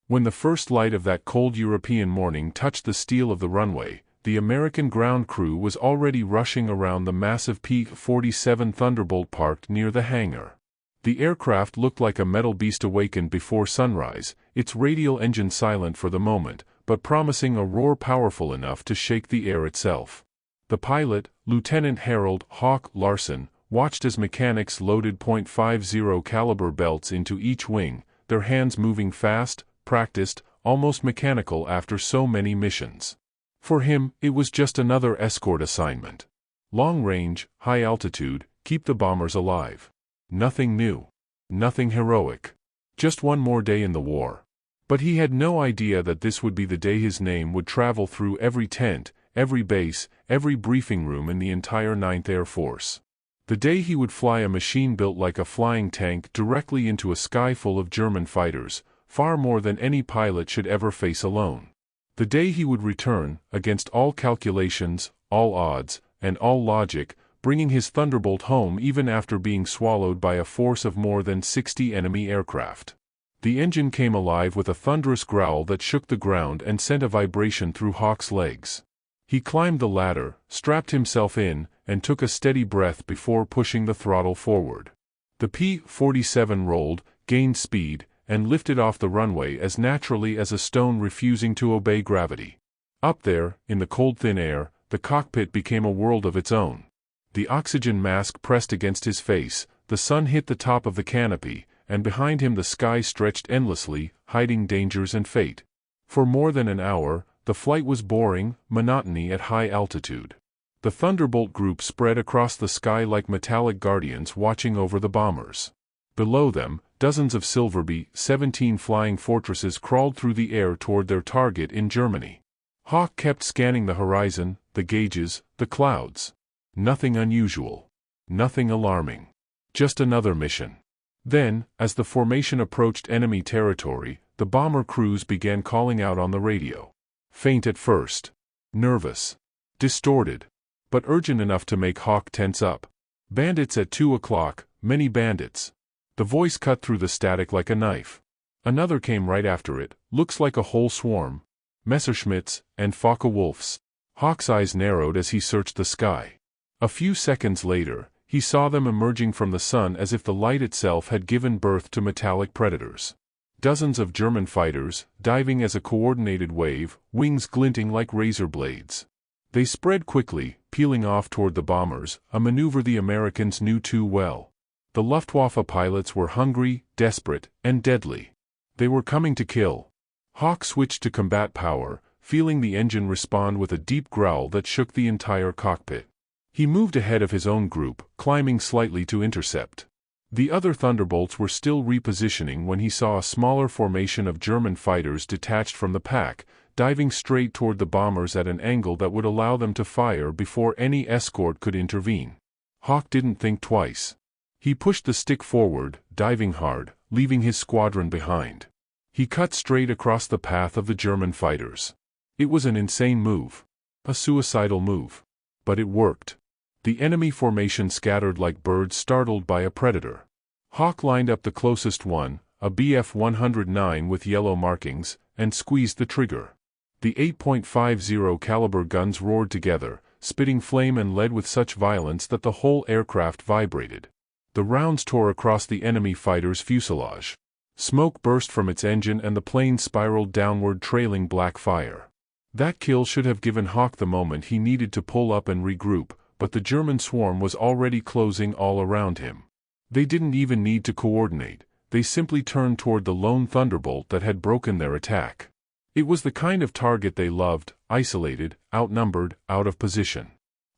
When the first light of that cold European morning touched the steel of the runway, the American ground crew was already rushing around the massive P-47 Thunderbolt parked near the hangar. The aircraft looked like a metal beast awakened before sunrise, its radial engine silent for the moment, but promising a roar powerful enough to shake the air itself. The pilot, Lieutenant Harold "Hawk" Larson, watched as mechanics loaded .50 caliber belts into each wing, their hands moving fast, practiced, almost mechanical after so many missions. For him, it was just another escort assignment. Long range, high altitude, keep the bombers alive. Nothing new. Nothing heroic. Just one more day in the war. But he had no idea that this would be the day his name would travel through every tent, every base, every briefing room in the entire 9th Air Force. The day he would fly a machine built like a flying tank directly into a sky full of German fighters, far more than any pilot should ever face alone. The day he would return, against all calculations, all odds, and all logic, bringing his Thunderbolt home even after being swallowed by a force of more than 60 enemy aircraft. The engine came alive with a thunderous growl that shook the ground and sent a vibration through Hawk's legs. He climbed the ladder, strapped himself in, and took a steady breath before pushing the throttle forward. The P-47 rolled, gained speed, and lifted off the runway as naturally as a stone refusing to obey gravity. Up there, in the cold thin air, the cockpit became a world of its own. The oxygen mask pressed against his face, the sun hit the top of the canopy, and behind him the sky stretched endlessly, hiding dangers and fate. For more than an hour, the flight was boring, monotony at high altitude. The Thunderbolt group spread across the sky like metallic guardians watching over the bombers. Below them, dozens of Silver B-17 flying fortresses crawled through the air toward their target in Germany. Hawk kept scanning the horizon, the gauges, the clouds. Nothing unusual. Nothing alarming. Just another mission. Then, as the formation approached enemy territory, the bomber crews began calling out on the radio. Faint at first. Nervous. Distorted. But urgent enough to make Hawk tense up. Bandits at 2 o'clock, many bandits. The voice cut through the static like a knife. Another came right after it, looks like a whole swarm. Messerschmitts, and Focke-Wulfs. Hawk's eyes narrowed as he searched the sky. A few seconds later, he saw them emerging from the sun as if the light itself had given birth to metallic predators. Dozens of German fighters, diving as a coordinated wave, wings glinting like razor blades. They spread quickly, peeling off toward the bombers, a maneuver the Americans knew too well. The Luftwaffe pilots were hungry, desperate, and deadly. They were coming to kill. Hawk switched to combat power, feeling the engine respond with a deep growl that shook the entire cockpit. He moved ahead of his own group, climbing slightly to intercept. The other Thunderbolts were still repositioning when he saw a smaller formation of German fighters detached from the pack, diving straight toward the bombers at an angle that would allow them to fire before any escort could intervene. Hawk didn't think twice. He pushed the stick forward, diving hard, leaving his squadron behind. He cut straight across the path of the German fighters. It was an insane move. A suicidal move. But it worked. The enemy formation scattered like birds startled by a predator. Hawk lined up the closest one, a Bf-109 with yellow markings, and squeezed the trigger. The 8.50 caliber guns roared together, spitting flame and lead with such violence that the whole aircraft vibrated. The rounds tore across the enemy fighter's fuselage. Smoke burst from its engine and the plane spiraled downward trailing black fire. That kill should have given Hawk the moment he needed to pull up and regroup, but the German swarm was already closing all around him. They didn't even need to coordinate, they simply turned toward the lone Thunderbolt that had broken their attack. It was the kind of target they loved, isolated, outnumbered, out of position.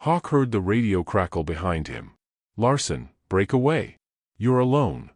Hawk heard the radio crackle behind him. Larson, break away. You're alone.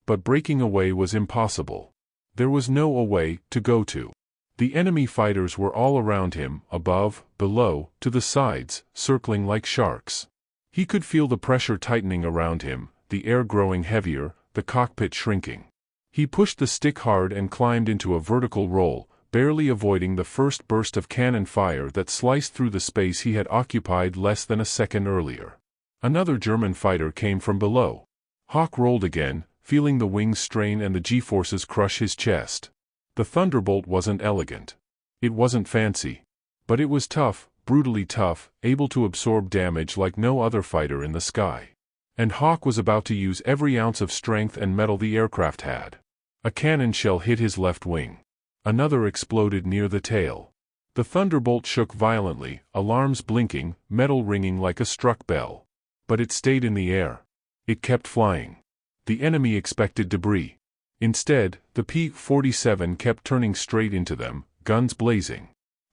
But breaking away was impossible. There was no away to go to. The enemy fighters were all around him, above, below, to the sides, circling like sharks. He could feel the pressure tightening around him, the air growing heavier, the cockpit shrinking. He pushed the stick hard and climbed into a vertical roll, barely avoiding the first burst of cannon fire that sliced through the space he had occupied less than a second earlier. Another German fighter came from below. Hawk rolled again, feeling the wings strain and the G-forces crush his chest. The Thunderbolt wasn't elegant. It wasn't fancy. But it was tough, brutally tough, able to absorb damage like no other fighter in the sky. And Hawk was about to use every ounce of strength and metal the aircraft had. A cannon shell hit his left wing. Another exploded near the tail. The Thunderbolt shook violently, alarms blinking, metal ringing like a struck bell. But it stayed in the air. It kept flying. The enemy expected debris. Instead, the P-47 kept turning straight into them, guns blazing.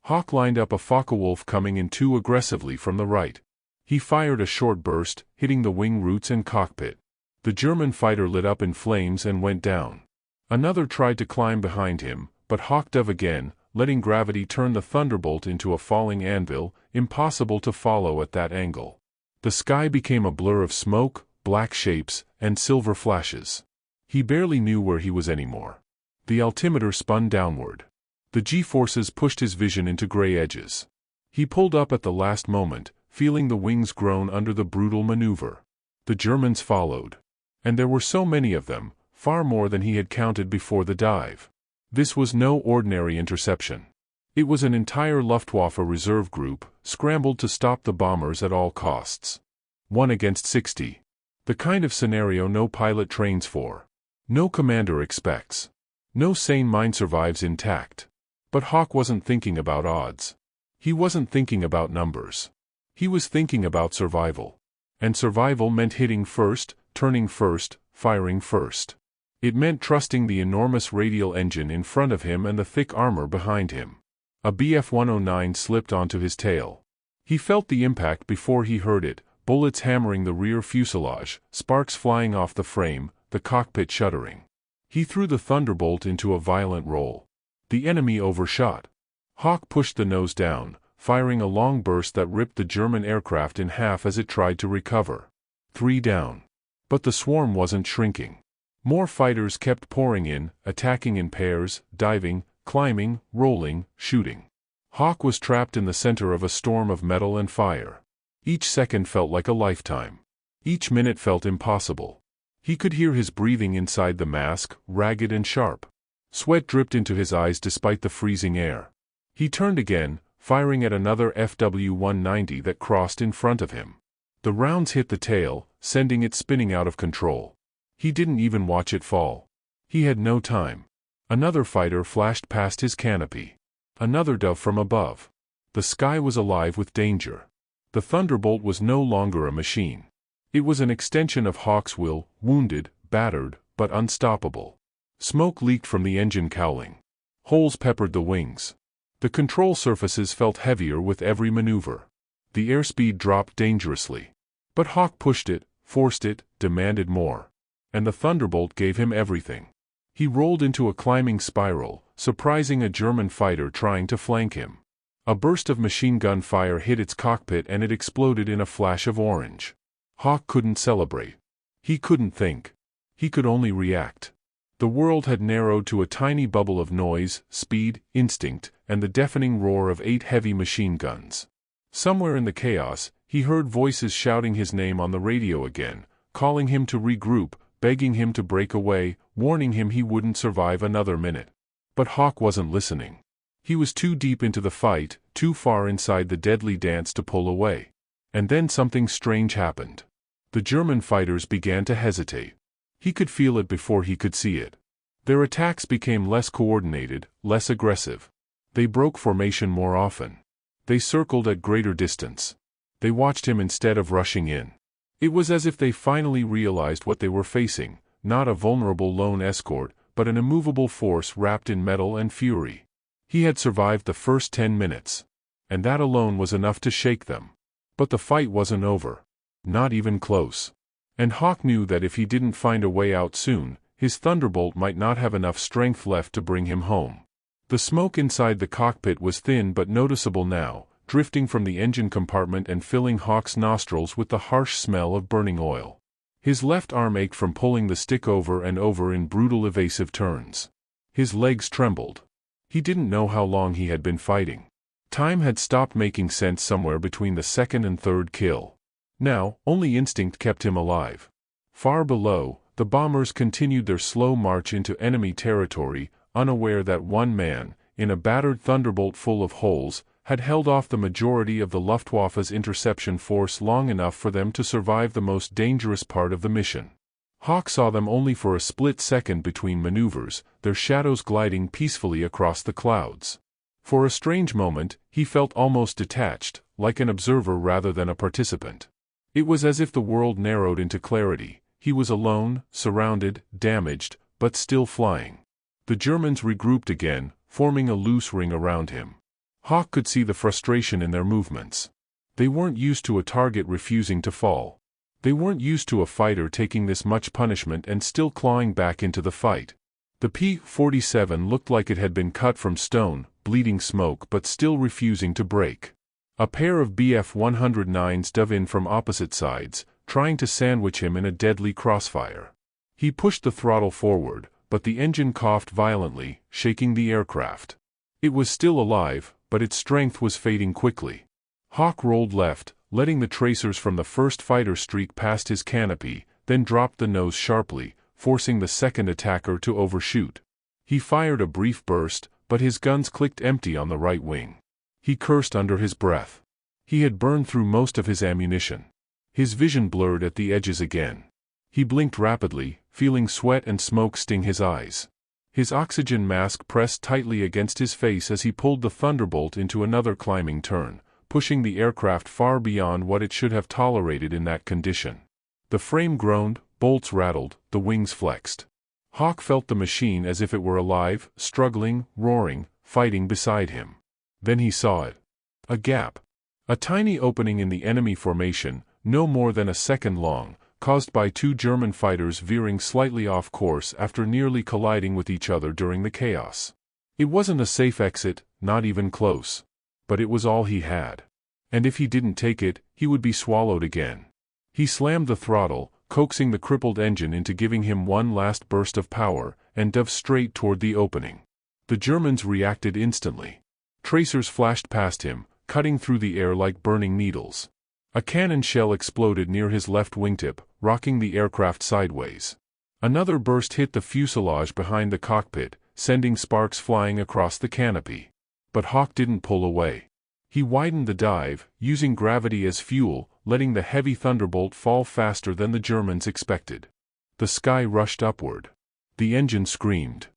Hawk lined up a Focke-Wulf coming in too aggressively from the right. He fired a short burst, hitting the wing roots and cockpit. The German fighter lit up in flames and went down. Another tried to climb behind him, but Hawk dove again, letting gravity turn the Thunderbolt into a falling anvil, impossible to follow at that angle. The sky became a blur of smoke, black shapes, and silver flashes. He barely knew where he was anymore. The altimeter spun downward. The G-forces pushed his vision into gray edges. He pulled up at the last moment, feeling the wings groan under the brutal maneuver. The Germans followed. And there were so many of them, far more than he had counted before the dive. This was no ordinary interception. It was an entire Luftwaffe reserve group, scrambled to stop the bombers at all costs. 1 against 60. The kind of scenario no pilot trains for. No commander expects. No sane mind survives intact. But Hawk wasn't thinking about odds. He wasn't thinking about numbers. He was thinking about survival. And survival meant hitting first, turning first, firing first. It meant trusting the enormous radial engine in front of him and the thick armor behind him. A Bf-109 slipped onto his tail. He felt the impact before he heard it, bullets hammering the rear fuselage, sparks flying off the frame, the cockpit shuddering. He threw the Thunderbolt into a violent roll. The enemy overshot. Hawk pushed the nose down, firing a long burst that ripped the German aircraft in half as it tried to recover. 3 down. But the swarm wasn't shrinking. More fighters kept pouring in, attacking in pairs, diving, climbing, rolling, shooting. Hawk was trapped in the center of a storm of metal and fire. Each second felt like a lifetime. Each minute felt impossible. He could hear his breathing inside the mask, ragged and sharp. Sweat dripped into his eyes despite the freezing air. He turned again, firing at another FW-190 that crossed in front of him. The rounds hit the tail, sending it spinning out of control. He didn't even watch it fall. He had no time. Another fighter flashed past his canopy. Another dove from above. The sky was alive with danger. The Thunderbolt was no longer a machine. It was an extension of Hawk's will, wounded, battered, but unstoppable. Smoke leaked from the engine cowling. Holes peppered the wings. The control surfaces felt heavier with every maneuver. The airspeed dropped dangerously. But Hawk pushed it, forced it, demanded more. And the Thunderbolt gave him everything. He rolled into a climbing spiral, surprising a German fighter trying to flank him. A burst of machine gun fire hit its cockpit and it exploded in a flash of orange. Hawk couldn't celebrate. He couldn't think. He could only react. The world had narrowed to a tiny bubble of noise, speed, instinct, and the deafening roar of 8 heavy machine guns. Somewhere in the chaos, he heard voices shouting his name on the radio again, calling him to regroup, begging him to break away, warning him he wouldn't survive another minute. But Hawk wasn't listening. He was too deep into the fight, too far inside the deadly dance to pull away. And then something strange happened. The German fighters began to hesitate. He could feel it before he could see it. Their attacks became less coordinated, less aggressive. They broke formation more often. They circled at greater distance. They watched him instead of rushing in. It was as if they finally realized what they were facing, not a vulnerable lone escort, but an immovable force wrapped in metal and fury. He had survived the first 10 minutes. And that alone was enough to shake them. But the fight wasn't over. Not even close. And Hawk knew that if he didn't find a way out soon, his Thunderbolt might not have enough strength left to bring him home. The smoke inside the cockpit was thin but noticeable now, drifting from the engine compartment and filling Hawk's nostrils with the harsh smell of burning oil. His left arm ached from pulling the stick over and over in brutal evasive turns. His legs trembled. He didn't know how long he had been fighting. Time had stopped making sense somewhere between the second and third kill. Now, only instinct kept him alive. Far below, the bombers continued their slow march into enemy territory, unaware that one man, in a battered Thunderbolt full of holes, had held off the majority of the Luftwaffe's interception force long enough for them to survive the most dangerous part of the mission. Hawk saw them only for a split second between maneuvers, their shadows gliding peacefully across the clouds. For a strange moment, he felt almost detached, like an observer rather than a participant. It was as if the world narrowed into clarity. He was alone, surrounded, damaged, but still flying. The Germans regrouped again, forming a loose ring around him. Hawk could see the frustration in their movements. They weren't used to a target refusing to fall. They weren't used to a fighter taking this much punishment and still clawing back into the fight. The P-47 looked like it had been cut from stone, bleeding smoke but still refusing to break. A pair of Bf-109s dove in from opposite sides, trying to sandwich him in a deadly crossfire. He pushed the throttle forward, but the engine coughed violently, shaking the aircraft. It was still alive, but its strength was fading quickly. Hawk rolled left, letting the tracers from the first fighter streak past his canopy, then dropped the nose sharply, forcing the second attacker to overshoot. He fired a brief burst, but his guns clicked empty on the right wing. He cursed under his breath. He had burned through most of his ammunition. His vision blurred at the edges again. He blinked rapidly, feeling sweat and smoke sting his eyes. His oxygen mask pressed tightly against his face as he pulled the Thunderbolt into another climbing turn, pushing the aircraft far beyond what it should have tolerated in that condition. The frame groaned, bolts rattled, the wings flexed. Hawk felt the machine as if it were alive, struggling, roaring, fighting beside him. Then he saw it. A gap. A tiny opening in the enemy formation, no more than a second long, caused by two German fighters veering slightly off course after nearly colliding with each other during the chaos. It wasn't a safe exit, not even close. But it was all he had. And if he didn't take it, he would be swallowed again. He slammed the throttle, coaxing the crippled engine into giving him one last burst of power, and dove straight toward the opening. The Germans reacted instantly. Tracers flashed past him, cutting through the air like burning needles. A cannon shell exploded near his left wingtip, rocking the aircraft sideways. Another burst hit the fuselage behind the cockpit, sending sparks flying across the canopy. But Hawk didn't pull away. He widened the dive, using gravity as fuel, letting the heavy Thunderbolt fall faster than the Germans expected. The sky rushed upward. The engine screamed.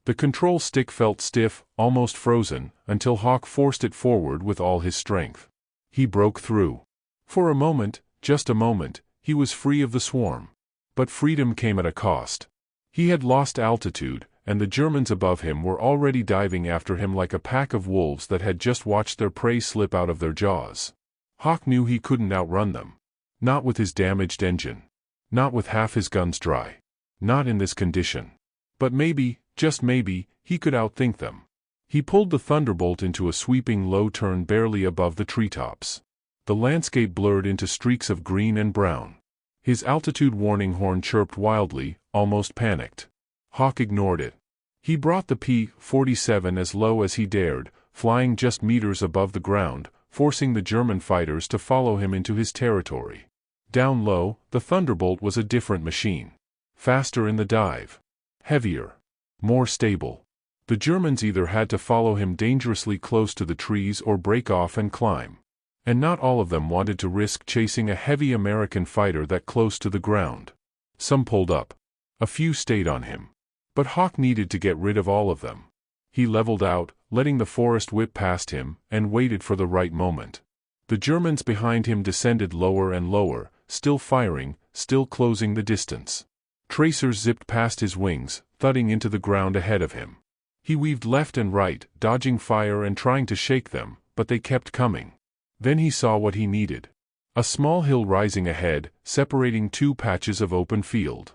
The control stick felt stiff, almost frozen, until Hawk forced it forward with all his strength. He broke through. For a moment, just a moment, he was free of the swarm. But freedom came at a cost. He had lost altitude, and the Germans above him were already diving after him like a pack of wolves that had just watched their prey slip out of their jaws. Hawk knew he couldn't outrun them. Not with his damaged engine. Not with half his guns dry. Not in this condition. But maybe, just maybe, he could outthink them. He pulled the Thunderbolt into a sweeping low turn barely above the treetops. The landscape blurred into streaks of green and brown. His altitude warning horn chirped wildly, almost panicked. Hawk ignored it. He brought the P-47 as low as he dared, flying just meters above the ground, forcing the German fighters to follow him into his territory. Down low, the Thunderbolt was a different machine. Faster in the dive. Heavier. More stable. The Germans either had to follow him dangerously close to the trees or break off and climb. And not all of them wanted to risk chasing a heavy American fighter that close to the ground. Some pulled up. A few stayed on him. But Hawk needed to get rid of all of them. He leveled out, letting the forest whip past him, and waited for the right moment. The Germans behind him descended lower and lower, still firing, still closing the distance. Tracers zipped past his wings, thudding into the ground ahead of him. He weaved left and right, dodging fire and trying to shake them, but they kept coming. Then he saw what he needed. A small hill rising ahead, separating two patches of open field.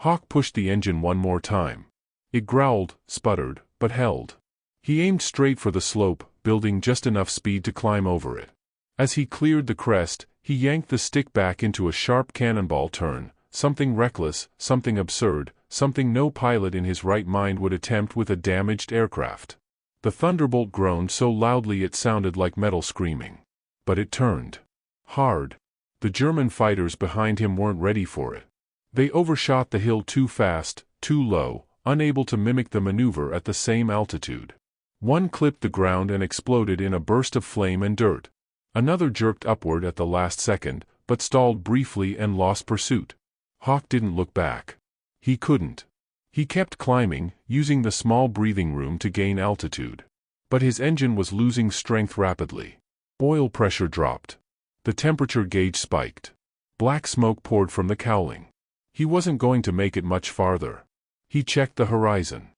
Hawk pushed the engine one more time. It growled, sputtered, but held. He aimed straight for the slope, building just enough speed to climb over it. As he cleared the crest, he yanked the stick back into a sharp cannonball turn, something reckless, something absurd, something no pilot in his right mind would attempt with a damaged aircraft. The Thunderbolt groaned so loudly it sounded like metal screaming. But it turned. Hard. The German fighters behind him weren't ready for it. They overshot the hill too fast, too low, unable to mimic the maneuver at the same altitude. One clipped the ground and exploded in a burst of flame and dirt. Another jerked upward at the last second, but stalled briefly and lost pursuit. Hawk didn't look back. He couldn't. He kept climbing, using the small breathing room to gain altitude. But his engine was losing strength rapidly. Oil pressure dropped. The temperature gauge spiked. Black smoke poured from the cowling. He wasn't going to make it much farther. He checked the horizon.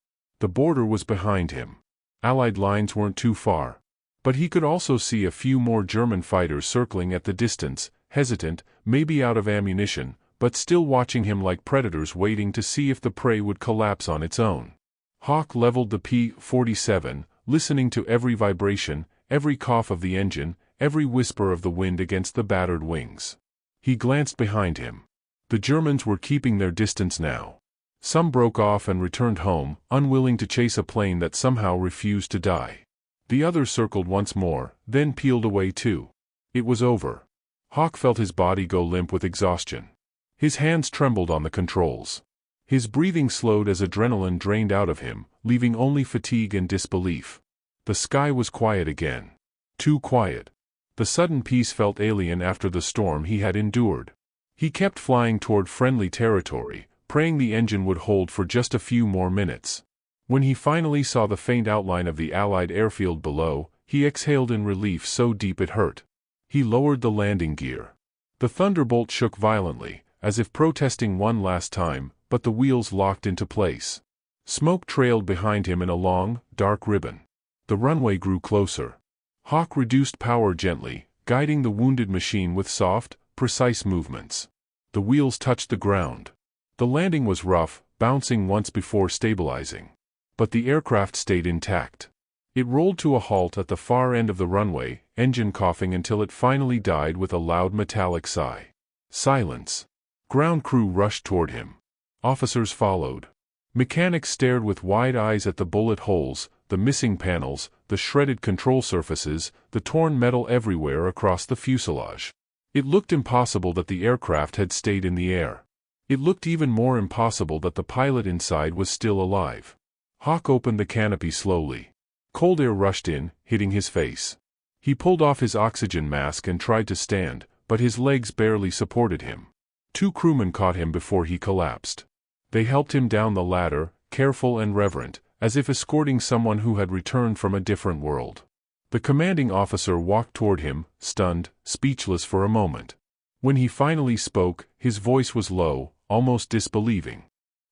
The border was behind him. Allied lines weren't too far. But he could also see a few more German fighters circling at the distance, hesitant, maybe out of ammunition, but still watching him like predators waiting to see if the prey would collapse on its own. Hawk leveled the P-47, listening to every vibration, every cough of the engine, every whisper of the wind against the battered wings. He glanced behind him. The Germans were keeping their distance now. Some broke off and returned home, unwilling to chase a plane that somehow refused to die. The others circled once more, then peeled away too. It was over. Hawk felt his body go limp with exhaustion. His hands trembled on the controls. His breathing slowed as adrenaline drained out of him, leaving only fatigue and disbelief. The sky was quiet again. Too quiet. The sudden peace felt alien after the storm he had endured. He kept flying toward friendly territory, praying the engine would hold for just a few more minutes. When he finally saw the faint outline of the Allied airfield below, he exhaled in relief so deep it hurt. He lowered the landing gear. The Thunderbolt shook violently, as if protesting one last time, but the wheels locked into place. Smoke trailed behind him in a long, dark ribbon. The runway grew closer. Hawk reduced power gently, guiding the wounded machine with soft, precise movements. The wheels touched the ground. The landing was rough, bouncing once before stabilizing. But the aircraft stayed intact. It rolled to a halt at the far end of the runway, engine coughing until it finally died with a loud metallic sigh. Silence. Ground crew rushed toward him. Officers followed. Mechanics stared with wide eyes at the bullet holes, the missing panels, the shredded control surfaces, the torn metal everywhere across the fuselage. It looked impossible that the aircraft had stayed in the air. It looked even more impossible that the pilot inside was still alive. Hawk opened the canopy slowly. Cold air rushed in, hitting his face. He pulled off his oxygen mask and tried to stand, but his legs barely supported him. Two crewmen caught him before he collapsed. They helped him down the ladder, careful and reverent, as if escorting someone who had returned from a different world. The commanding officer walked toward him, stunned, speechless for a moment. When he finally spoke, his voice was low, almost disbelieving.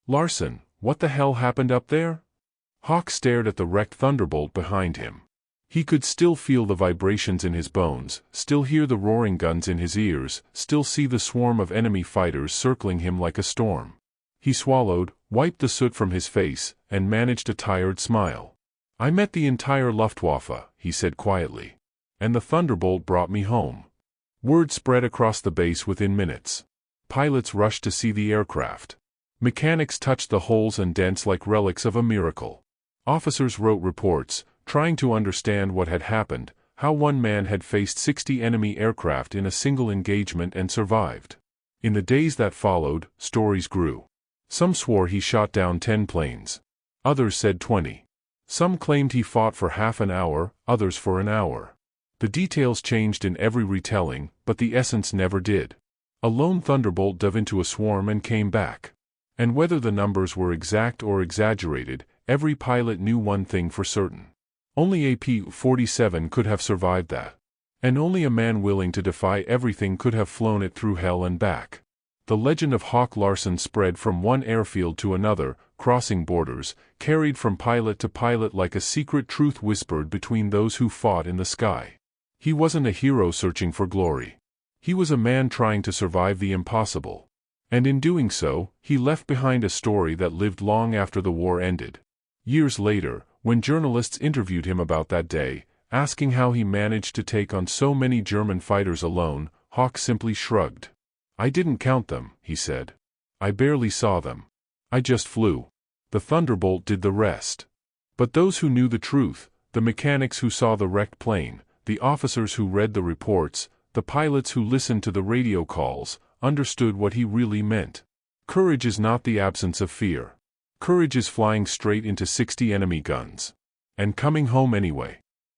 "Larson, what the hell happened up there?" Hawk stared at the wrecked Thunderbolt behind him. He could still feel the vibrations in his bones, still hear the roaring guns in his ears, still see the swarm of enemy fighters circling him like a storm. He swallowed, wiped the soot from his face, and managed a tired smile. "I met the entire Luftwaffe," he said quietly. "And the Thunderbolt brought me home." Word spread across the base within minutes. Pilots rushed to see the aircraft. Mechanics touched the holes and dents like relics of a miracle. Officers wrote reports, trying to understand what had happened, how one man had faced 60 enemy aircraft in a single engagement and survived. In the days that followed, stories grew. Some swore he shot down 10 planes. Others said 20. Some claimed he fought for half an hour, others for an hour. The details changed in every retelling, but the essence never did. A lone Thunderbolt dove into a swarm and came back. And whether the numbers were exact or exaggerated, every pilot knew one thing for certain. Only a P-47 could have survived that. And only a man willing to defy everything could have flown it through hell and back. The legend of Hawk Larson spread from one airfield to another, crossing borders, carried from pilot to pilot like a secret truth whispered between those who fought in the sky. He wasn't a hero searching for glory. He was a man trying to survive the impossible. And in doing so, he left behind a story that lived long after the war ended. Years later, when journalists interviewed him about that day, asking how he managed to take on so many German fighters alone, Hawk simply shrugged. "I didn't count them," he said. "I barely saw them. I just flew. The Thunderbolt did the rest." But those who knew the truth, the mechanics who saw the wrecked plane, the officers who read the reports, the pilots who listened to the radio calls, understood what he really meant. Courage is not the absence of fear. Courage is flying straight into 60 enemy guns. And coming home anyway.